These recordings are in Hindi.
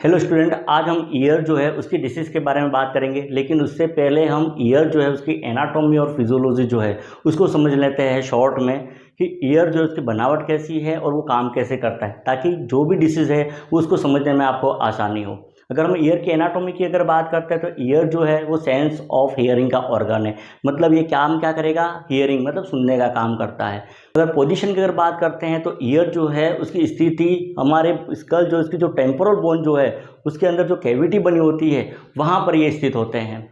हेलो स्टूडेंट, आज हम ईयर जो है उसकी डिसीज के बारे में बात करेंगे। लेकिन उससे पहले हम ईयर जो है उसकी एनाटॉमी और फिजियोलॉजी जो है उसको समझ लेते हैं शॉर्ट में कि ईयर जो है उसकी बनावट कैसी है और वो काम कैसे करता है, ताकि जो भी डिसीज़ है वो उसको समझने में आपको आसानी हो। अगर हम ईयर की एनाटॉमी की अगर बात करते हैं तो ईयर जो है वो सेंस ऑफ हियरिंग का ऑर्गन है। मतलब ये काम क्या करेगा? हियरिंग मतलब सुनने का काम करता है। अगर पोजीशन की अगर बात करते हैं तो ईयर जो है उसकी स्थिति हमारे स्कल जो इसकी जो टेम्पोरल बोन जो है उसके अंदर जो कैविटी बनी होती है वहाँ पर ये स्थित होते हैं।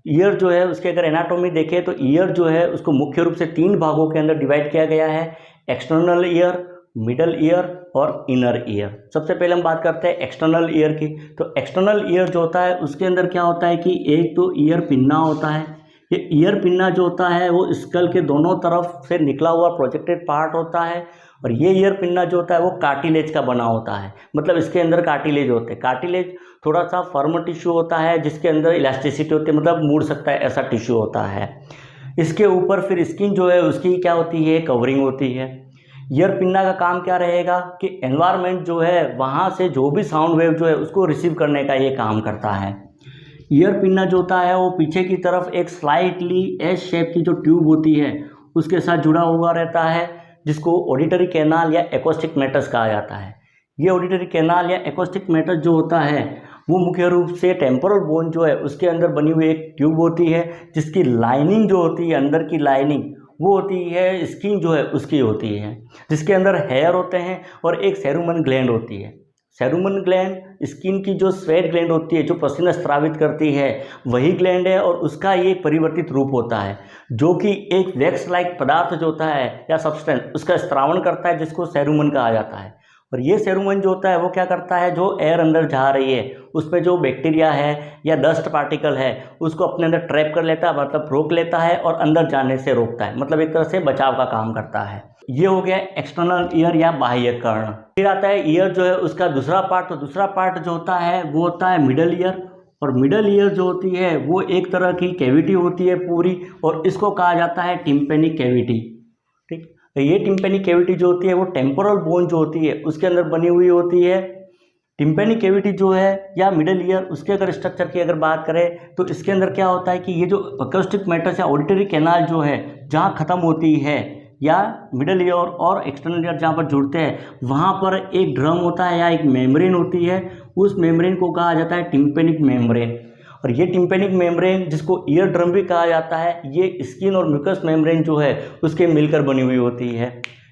ईयर जो है उसके अगर एनाटॉमी देखें तो ईयर जो है उसको मुख्य रूप से 3 भागों के अंदर डिवाइड किया गया है: एक्सटर्नल ईयर, मिडल ईयर और इनर ईयर। सबसे पहले हम बात करते हैं एक्सटर्नल ईयर की। तो एक्सटर्नल ईयर जो होता है उसके अंदर क्या होता है कि एक तो ईयर पिन्ना होता है। ये ईयर पिन्ना जो होता है वो स्कल के दोनों तरफ से निकला हुआ प्रोजेक्टेड पार्ट होता है, और ये ईयर पिन्ना जो होता है वो कार्टिलेज का बना होता है। मतलब इसके अंदर कार्टिलेज होते हैं। कार्टिलेज थोड़ा सा फर्म टिश्यू होता है जिसके अंदर इलास्टिसिटी होती है, मतलब मुड़ सकता है ऐसा टिश्यू होता है। इसके ऊपर फिर स्किन जो है उसकी क्या होती है? कवरिंग होती है। ईयर पिन्ना का काम क्या रहेगा कि एनवायरनमेंट जो है वहाँ से जो भी साउंड वेव जो है उसको रिसीव करने का ये काम करता है। ईयर पिन्ना जो होता है वो पीछे की तरफ एक स्लाइटली एस शेप की जो ट्यूब होती है उसके साथ जुड़ा हुआ रहता है, जिसको ऑडिटरी कैनाल या एक्वास्टिक मैटस कहा जाता है। ये ऑडिटरी कैनाल या एक्वास्टिक मैटस जो होता है वो मुख्य रूप से टेम्पोरल बोन जो है उसके अंदर बनी हुई एक ट्यूब होती है, जिसकी लाइनिंग जो होती है, अंदर की लाइनिंग वो होती है, स्किन जो है उसकी होती है, जिसके अंदर हेयर होते हैं और एक सेरुमन ग्लैंड होती है। सेरुमन ग्लैंड स्किन की जो स्वेट ग्लैंड होती है जो पसीना स्रावित करती है वही ग्लैंड है, और उसका ये परिवर्तित रूप होता है जो कि एक वैक्स लाइक पदार्थ जो होता है या सब्सटेंस उसका स्त्रावण करता है, जिसको सेरुमन कहा जाता है। और ये सेरुमन जो होता है वो क्या करता है, जो एयर अंदर जा रही है उसमें जो बैक्टीरिया है या डस्ट पार्टिकल है उसको अपने अंदर ट्रैप कर लेता है, मतलब रोक लेता है और अंदर जाने से रोकता है, मतलब एक तरह से बचाव का काम करता है। ये हो गया एक्सटर्नल ईयर या बाह्य कर्ण। फिर आता है ईयर जो है उसका दूसरा पार्ट। तो दूसरा पार्ट जो होता है वो होता है मिडल ईयर। और मिडल ईयर जो होती है वो एक तरह की कैविटी होती है पूरी, और इसको कहा जाता है टिम्पेनिक कैविटी। ठीक, तो ये टिम्पेनिक कैविटी जो होती है वो टेम्पोरल बोन जो होती है उसके अंदर बनी हुई होती है। टिम्पेनिक कैविटी जो है या मिडल ईयर उसके अगर स्ट्रक्चर की अगर बात करें तो इसके अंदर क्या होता है कि ये जो एक्वास्टिक मैटस या ऑडिटरी कैनाल जो है जहाँ ख़त्म होती है, या मिडल ईयर और एक्सटर्नल ईयर जहाँ पर जुड़ते हैं वहाँ पर एक ड्रम होता है या एक मेम्ब्रेन होती है। उस मेम्ब्रेन को कहा जाता है टिम्पेनिक मेम्ब्रेन। और ये टिम्पेनिक मेम्ब्रेन, जिसको ईयर ड्रम भी कहा जाता है, ये स्किन और म्यूकस मेम्ब्रेन जो है उसके मिलकर बनी हुई होती है।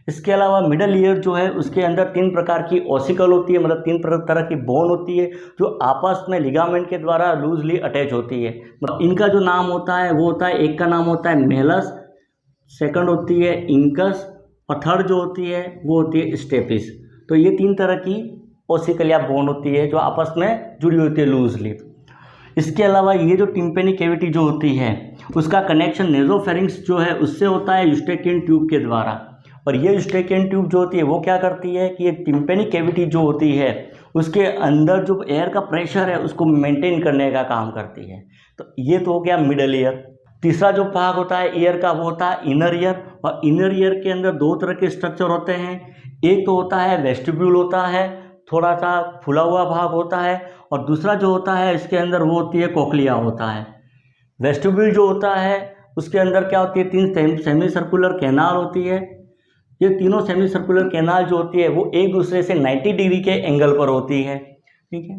इसके अलावा मिडल ईयर जो है उसके अंदर 3 प्रकार की ऑसिकल होती है, मतलब 3 तरह की बोन होती है जो आपस में लिगामेंट के द्वारा लूजली अटैच होती है। मतलब इनका जो नाम होता है वो होता है, एक का नाम होता है मेलस, सेकंड होती है इंकस, और थर्ड जो होती है वो होती है स्टेपिस। तो ये 3 तरह की ओसिकल या बोन होती है जो आपस में जुड़ी होती है लूजली। इसके अलावा ये जो टिम्पेनिक कैविटी जो होती है उसका कनेक्शन नेजोफेरिंक्स जो है उससे होता है यूस्टेकियन ट्यूब के द्वारा। और ये यूस्टेकियन ट्यूब जो होती है वो क्या करती है कि ये टिम्पेनिक कैविटी जो होती है उसके अंदर जो एयर का प्रेशर है उसको मेंटेन करने का काम करती है। तो ये तो हो गया मिडल ईयर। तीसरा जो भाग होता है ईयर का वो होता है इनर ईयर। और इनर ईयर के अंदर 2 तरह के स्ट्रक्चर होते हैं। एक तो होता है वेस्टिब्यूल होता है, थोड़ा सा फुला हुआ भाग होता है, और दूसरा जो होता है इसके अंदर वो होती है कोक्लिया होता है। वेस्टिब्यूल जो होता है उसके अंदर क्या होती है, 3 सेमी सर्कुलर कैनाल होती है। ये तीनों सेमी सर्कुलर कैनाल जो होती है वो एक दूसरे से 90 डिग्री के एंगल पर होती है। ठीक है।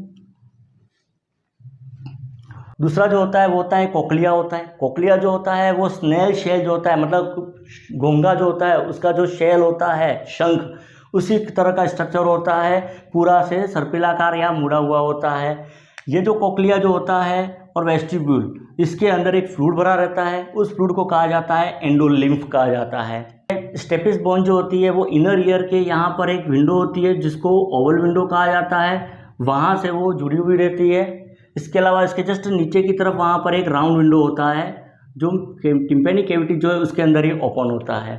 दूसरा जो होता है वो होता है कोक्लिया होता है। कोक्लिया जो होता है वो स्नेल शेल जो होता है, मतलब घोंघा जो होता है उसका जो शेल होता है, शंख, उसी तरह का स्ट्रक्चर होता है, पूरा से सर्पिलाकार या मुड़ा हुआ होता है। ये जो कोक्लिया जो होता है और वेस्टिब्यूल, इसके अंदर एक फ्लूइड भरा रहता है, उस फ्लूइड को कहा जाता है एंडोलिम्फ कहा जाता है। स्टेपिस बोन जो होती है वो इनर ईयर के यहाँ पर एक विंडो होती है जिसको ओवल विंडो कहा जाता है, वहाँ से वो जुड़ी हुई रहती है। इसके अलावा इसके जस्ट नीचे की तरफ वहाँ पर एक राउंड विंडो होता है जो टिम्पेनिक कैविटी जो है उसके अंदर ही ओपन होता है।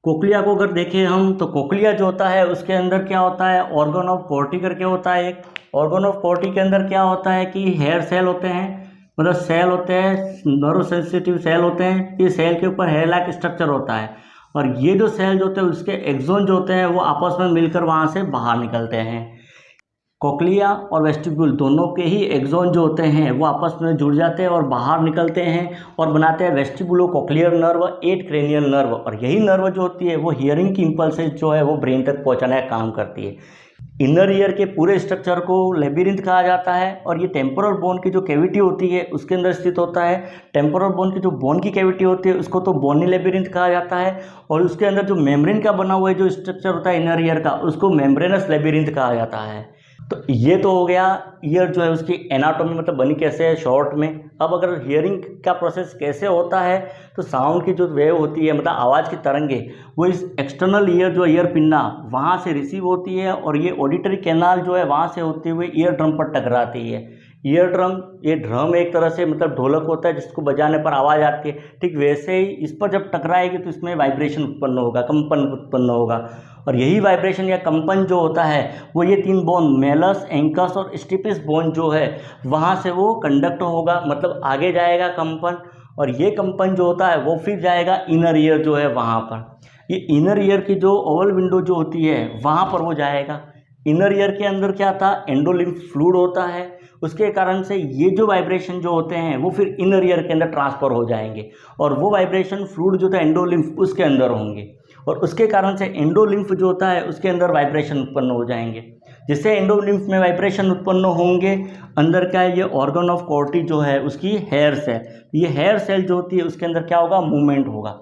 कोक्लिया को अगर देखें हम तो कोक्लिया जो होता है उसके अंदर क्या होता है, ऑर्गन ऑफ पोर्टी करके होता है। एक ऑर्गन ऑफ पोर्टी के अंदर क्या होता है कि हेयर सेल होते हैं, मतलब सेल होते हैं, नर्व सेंसिटिव सेल होते हैं। ये सेल के ऊपर हेयर लाइक स्ट्रक्चर होता है, और ये जो सेल जो होते हैं उसके एक्सोन जो होते हैं वो आपस में मिलकर वहाँ से बाहर निकलते हैं। कोक्लिया और वेस्टिब्यूल दोनों के ही एक्सोन जो होते हैं वो आपस में जुड़ जाते हैं और बाहर निकलते हैं और बनाते हैं वेस्टिबुलो कोक्लियर नर्व, 8 क्रेनियल नर्व। और यही नर्व जो होती है वो हियरिंग की इम्पल्सेस जो है वो ब्रेन तक पहुंचाने का काम करती है। इनर ईयर के पूरे स्ट्रक्चर को लेबिरिंथ कहा जाता है और ये टेम्पोरल बोन की जो कैविटी होती है उसके अंदर स्थित होता है। टेम्पोरल बोन की जो बोन की कैविटी होती है उसको तो बोनी लेबिरिंथ कहा जाता है और उसके अंदर जो मेम्ब्रेन का बना हुआ है जो स्ट्रक्चर होता है इनर ईयर का उसको मेम्ब्रेनस लेबिरिंथ कहा जाता है। तो ये तो हो गया ईयर जो है उसकी एनाटॉमी, मतलब बनी कैसे है शॉर्ट में। अब अगर हियरिंग का प्रोसेस कैसे होता है तो साउंड की जो वेव होती है, मतलब आवाज़ की तरंगे, वो इस एक्सटर्नल ईयर जो ईयर पिन्ना वहाँ से रिसीव होती है और ये ऑडिटरी कैनाल जो है वहाँ से होते हुए ईयर ड्रम पर टकराती है। ईयर ड्रम, ये ड्रम एक तरह से मतलब ढोलक होता है जिसको बजाने पर आवाज़ आती है, ठीक वैसे ही इस पर जब टकराएगी तो इसमें वाइब्रेशन उत्पन्न होगा, कंपन उत्पन्न होगा। और यही वाइब्रेशन या कंपन जो होता है वो ये 3 बोन मेलस, एंकस और स्टिपिस बोन जो है वहाँ से वो कंडक्ट होगा, मतलब आगे जाएगा कंपन। और ये कंपन जो होता है वो फिर जाएगा इनर ईयर जो है वहाँ पर। ये इनर ईयर की जो ओवल विंडो जो होती है वहाँ पर वो जाएगा। इनर ईयर के अंदर क्या था, एंडोलिम्फ फ्लूइड होता है, उसके कारण से ये जो वाइब्रेशन जो होते हैं वो फिर इनर ईयर के अंदर ट्रांसफ़र हो जाएंगे और वो वाइब्रेशन फ्लूइड जो था एंडोलिम्फ उसके अंदर होंगे और उसके कारण से एंडोलिम्फ जो होता है उसके अंदर वाइब्रेशन उत्पन्न हो जाएंगे। जिससे एंडोलिम्फ में वाइब्रेशन उत्पन्न होंगे, अंदर क्या है, ये ऑर्गन ऑफ कॉर्टी जो है उसकी हेयर सेल, ये हेयर सेल जो होती है उसके अंदर क्या होगा, मूवमेंट होगा।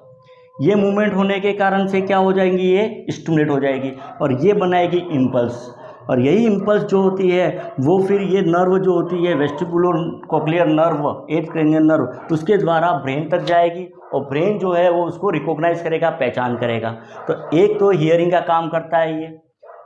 ये मूवमेंट होने के कारण से क्या हो जाएंगी, ये स्टिमुलेट हो जाएगी और ये बनाएगी इम्पल्स। और यही इम्पल्स जो होती है वो फिर ये नर्व जो होती है वेस्टिबुलो कोक्लियर नर्व, 8 क्रेनियल नर्व, उसके द्वारा ब्रेन तक जाएगी और ब्रेन जो है वो उसको रिकॉग्नाइज करेगा, पहचान करेगा। तो एक तो हियरिंग का काम करता है ये।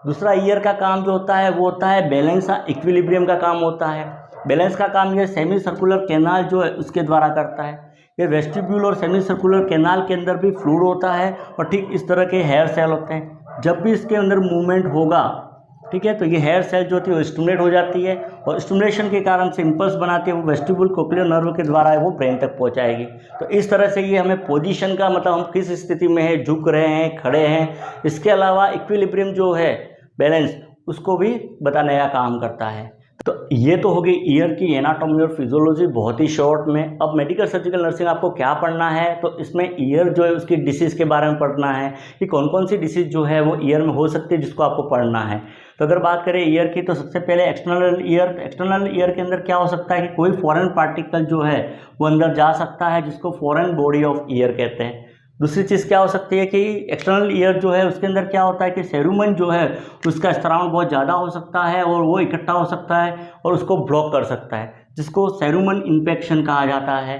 दूसरा ईयर का काम जो होता है वो होता है बैलेंस, इक्विलिब्रियम का काम होता है। बैलेंस का काम ये सेमी सर्कुलर कैनाल जो है उसके द्वारा करता है। ये वेस्टिब्यूल और सेमी सर्कुलर कैनाल के अंदर भी फ्लूइड होता है और ठीक इस तरह के हेयर सेल होते हैं। जब भी इसके अंदर मूवमेंट होगा, ठीक है, तो ये हेयर सेल जो होती है वो स्टिमुलेट हो जाती है और स्टिमुलेशन के कारण से इम्पल्स बनाती है वो वेस्टिब्यूल कोक्लियर नर्व के द्वारा वो ब्रेन तक पहुंचाएगी। तो इस तरह से ये हमें पोजीशन का, मतलब हम किस स्थिति में है, झुक रहे हैं, खड़े हैं, इसके अलावा इक्विलिब्रियम जो है, बैलेंस, उसको भी बताने का काम करता है। तो ये तो होगी ईयर की एनाटॉमी और फिजियोलॉजी बहुत ही शॉर्ट में। अब मेडिकल सर्जिकल नर्सिंग आपको क्या पढ़ना है, तो इसमें ईयर जो है उसकी डिसीज़ के बारे में पढ़ना है कि कौन कौन सी डिसीज़ जो है वो ईयर में हो सकती है जिसको आपको पढ़ना है। तो अगर बात करें ईयर की, तो सबसे पहले एक्सटर्नल ईयर। एक्सटर्नल ईयर के अंदर क्या हो सकता है कि कोई फॉरेन पार्टिकल जो है वो अंदर जा सकता है जिसको फॉरेन बॉडी ऑफ ईयर कहते हैं। दूसरी चीज़ क्या हो सकती है कि एक्सटर्नल ईयर जो है उसके अंदर क्या होता है कि सेरुमन जो है उसका स्त्रावण बहुत ज़्यादा हो सकता है और वो इकट्ठा हो सकता है और उसको ब्लॉक कर सकता है, जिसको सेरुमन इन्फेक्शन कहा जाता है।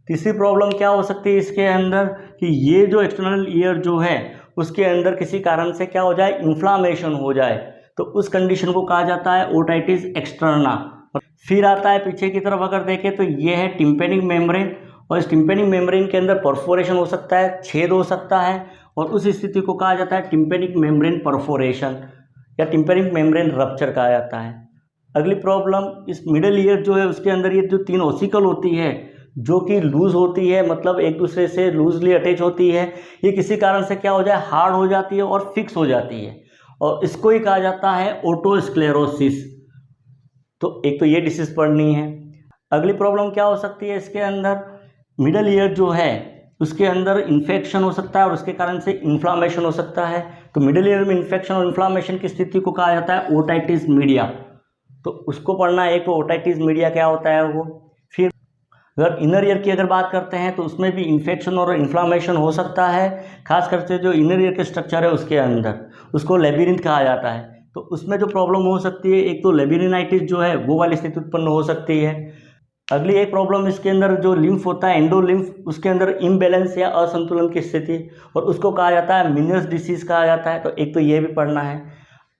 तीसरी प्रॉब्लम क्या हो सकती है इसके अंदर कि ये जो एक्सटर्नल ईयर जो है उसके अंदर किसी कारण से क्या हो जाए, इन्फ्लामेशन हो जाए, तो उस कंडीशन को कहा जाता है ओटाइटिस एक्सटर्ना। फिर आता है पीछे की तरफ अगर देखें तो ये है टिम्पेनिक मेम्ब्रेन और इस टिम्पेनिक मेम्ब्रेन के अंदर परफोरेशन हो सकता है, छेद हो सकता है और उस स्थिति को कहा जाता है टिम्पेनिक मेम्ब्रेन परफोरेशन या टिम्पेनिक मेम्ब्रेन रप्चर कहा जाता है। अगली प्रॉब्लम, इस मिडल ईयर जो है उसके अंदर ये जो 3 ओसिकल होती है जो कि लूज होती है, मतलब एक दूसरे से लूजली अटैच होती है, ये किसी कारण से क्या हो जाए, हार्ड हो जाती है और फिक्स हो जाती है और इसको ही कहा जाता है ओटोस्क्लेरोसिस। तो एक तो ये डिसीज पढ़नी है। अगली प्रॉब्लम क्या हो सकती है इसके अंदर, मिडल ईयर जो है उसके अंदर इन्फेक्शन हो सकता है और उसके कारण से इन्फ्लामेशन हो सकता है। तो मिडल ईयर में इन्फेक्शन और इन्फ्लामेशन की स्थिति को कहा जाता है ओटाइटिस मीडिया, तो उसको पढ़ना है। एक तो ओटाइटिस मीडिया क्या होता है वो। फिर अगर इनर ईयर की अगर बात करते हैं तो उसमें भी इन्फेक्शन और इन्फ्लामेशन हो सकता है, खास करके जो इनर ईयर के स्ट्रक्चर है उसके अंदर, उसको लेबिरिंथ कहा जाता है। तो उसमें जो प्रॉब्लम हो सकती है, एक तो लेबिरिनाइटिस जो है वो वाली स्थिति उत्पन्न हो सकती है। अगली एक प्रॉब्लम इसके अंदर जो लिम्फ होता है, एंडोलिम्फ, उसके अंदर इम्बैलेंस या असंतुलन की स्थिति और उसको कहा जाता है मिनस डिसीज कहा जाता है। तो एक तो ये भी पढ़ना है।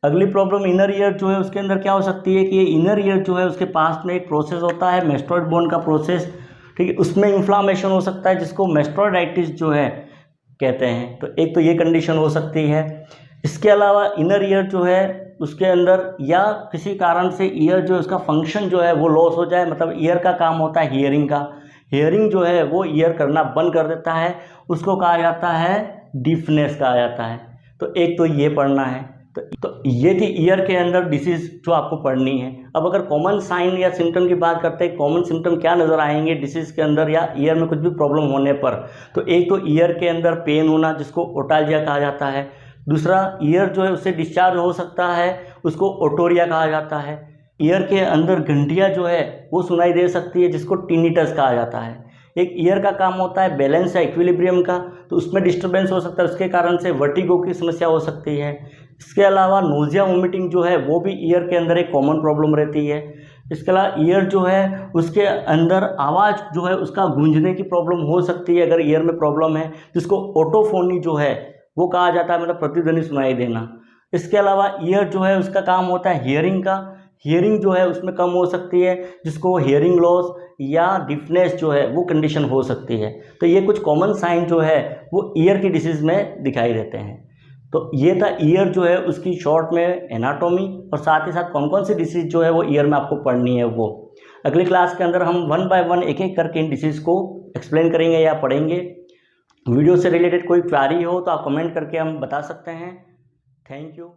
अगली प्रॉब्लम इनर ईयर जो है उसके अंदर क्या हो सकती है कि ये इनर ईयर जो है उसके पास में एक प्रोसेस होता है मेस्टोइड बोन का प्रोसेस, ठीक है, उसमें इन्फ्लामेशन हो सकता है जिसको मेस्टोइडाइटिस जो है कहते हैं। तो एक तो ये कंडीशन हो सकती है। इसके अलावा इनर ईयर जो है उसके अंदर या किसी कारण से ईयर जो उसका फंक्शन जो है वो लॉस हो जाए, मतलब ईयर का काम होता है हियरिंग का, हियरिंग जो है वो ईयर करना बंद कर देता है, उसको कहा जाता है डीफनेस कहा जाता है। तो एक तो ये पढ़ना है। तो ये थी ईयर के अंदर डिसीज़ जो आपको पढ़नी है। अब अगर कॉमन साइन या सिम्टम की बात करते हैं, कॉमन सिम्टम क्या नज़र आएंगे डिसीज़ के अंदर या ईयर में कुछ भी प्रॉब्लम होने पर, तो एक तो ईयर के अंदर पेन होना जिसको ओटाल्जिया कहा जाता है। दूसरा, ईयर जो है उससे डिस्चार्ज हो सकता है, उसको ओटोरिया कहा जाता है। ईयर के अंदर घंटियाँ जो है वो सुनाई दे सकती है, जिसको टिनिटस कहा जाता है। एक ईयर का काम होता है बैलेंस या इक्विलिब्रियम का, तो उसमें डिस्टर्बेंस हो सकता है, उसके कारण से वर्टिगो की समस्या हो सकती है। इसके अलावा नोजिया वोमिटिंग जो है वो भी ईयर के अंदर एक कॉमन प्रॉब्लम रहती है। इसके अलावा ईयर जो है उसके अंदर आवाज़ जो है उसका गूंजने की प्रॉब्लम हो सकती है अगर ईयर में प्रॉब्लम है, जिसको ओटोफोनी जो है वो कहा जाता है, मतलब प्रतिध्वनि सुनाई देना। इसके अलावा ईयर जो है उसका काम होता है हियरिंग का। हियरिंग जो है उसमें कम हो सकती है, जिसको हियरिंग लॉस या डिफनेस जो है वो कंडीशन हो सकती है। तो ये कुछ कॉमन साइन जो है वो ईयर की डिसीज़ में दिखाई देते हैं। तो ये था ईयर जो है उसकी शॉर्ट में एनाटॉमी, और साथ ही साथ कौन कौन सी डिसीज़ जो है वो ईयर में आपको पढ़नी है। वो अगली क्लास के अंदर हम 1 बाय 1 एक एक करके इन डिसीज़ को एक्सप्लेन करेंगे या पढ़ेंगे। वीडियो से रिलेटेड कोई क्वेरी हो तो आप कमेंट करके हम बता सकते हैं। Thank you.